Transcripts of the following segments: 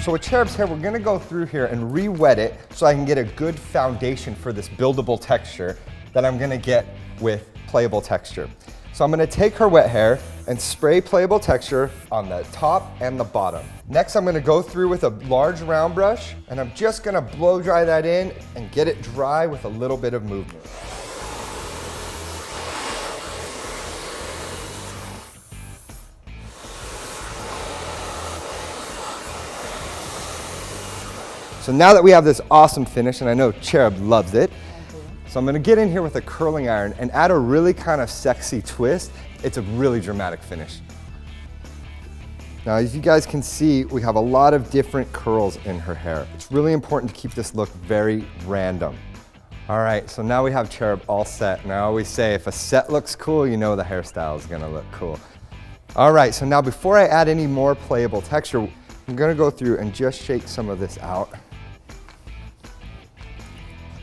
So with Cherub's hair, we're gonna go through here and re-wet it so I can get a good foundation for this buildable texture that I'm gonna get with Playable texture. So I'm gonna take her wet hair and spray Playable texture on the top and the bottom. Next, I'm gonna go through with a large round brush and I'm just gonna blow dry that in and get it dry with a little bit of movement. So now that we have this awesome finish, and I know Cherub loves it, so I'm gonna get in here with a curling iron and add a really kind of sexy twist. It's a really dramatic finish. Now, as you guys can see, we have a lot of different curls in her hair. It's really important to keep this look very random. All right, so now we have Cherub all set. And I always say, if a set looks cool, you know the hairstyle is gonna look cool. All right, so now before I add any more Playable texture, I'm gonna go through and just shake some of this out.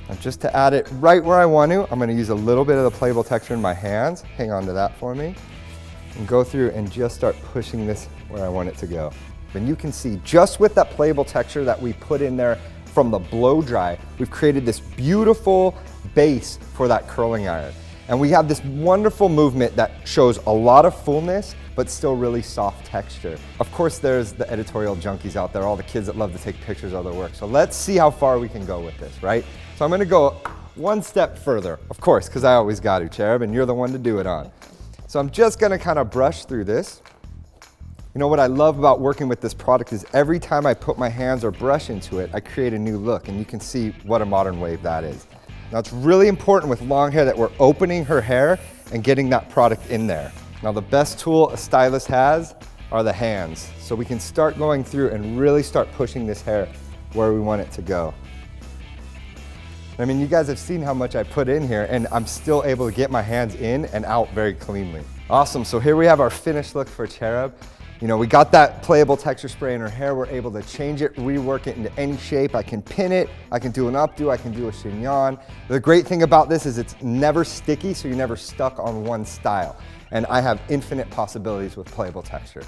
And just to add it right where I want to, I'm going to use a little bit of the Playable texture in my hands. Hang on to that for me. And go through and just start pushing this where I want it to go. And you can see just with that Playable texture that we put in there from the blow dry, we've created this beautiful base for that curling iron. And we have this wonderful movement that shows a lot of fullness, but still really soft texture. Of course, there's the editorial junkies out there, all the kids that love to take pictures of their work. So let's see how far we can go with this, right? So I'm gonna go one step further, of course, because I always got to, Cherub, and you're the one to do it on. So I'm just gonna kind of brush through this. You know what I love about working with this product is every time I put my hands or brush into it, I create a new look, and you can see what a modern wave that is. Now it's really important with long hair that we're opening her hair and getting that product in there. Now the best tool a stylist has are the hands. So we can start going through and really start pushing this hair where we want it to go. I mean, you guys have seen how much I put in here and I'm still able to get my hands in and out very cleanly. Awesome, so here we have our finished look for Cherub. You know, we got that Playable texture spray in her hair. We're able to change it, rework it into any shape. I can pin it, I can do an updo, I can do a chignon. The great thing about this is it's never sticky, so you're never stuck on one style. And I have infinite possibilities with Playable texture.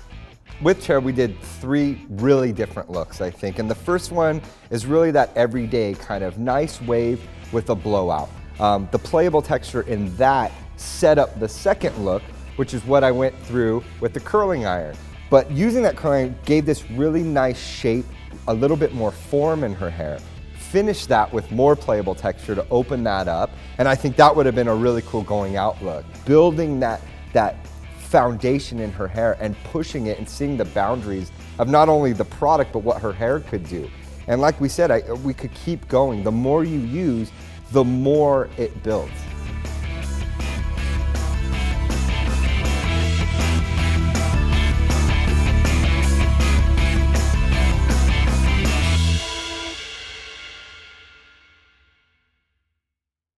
With Cherub, we did 3 really different looks, I think. And the first one is really that everyday kind of nice wave with a blowout. The Playable texture in that set up the second look, which is what I went through with the curling iron. But using that curling iron gave this really nice shape, a little bit more form in her hair. Finish that with more Playable texture to open that up. And I think that would have been a really cool going out look. Building that foundation in her hair and pushing it and seeing the boundaries of not only the product, but what her hair could do. And like we said, we could keep going. The more you use, the more it builds.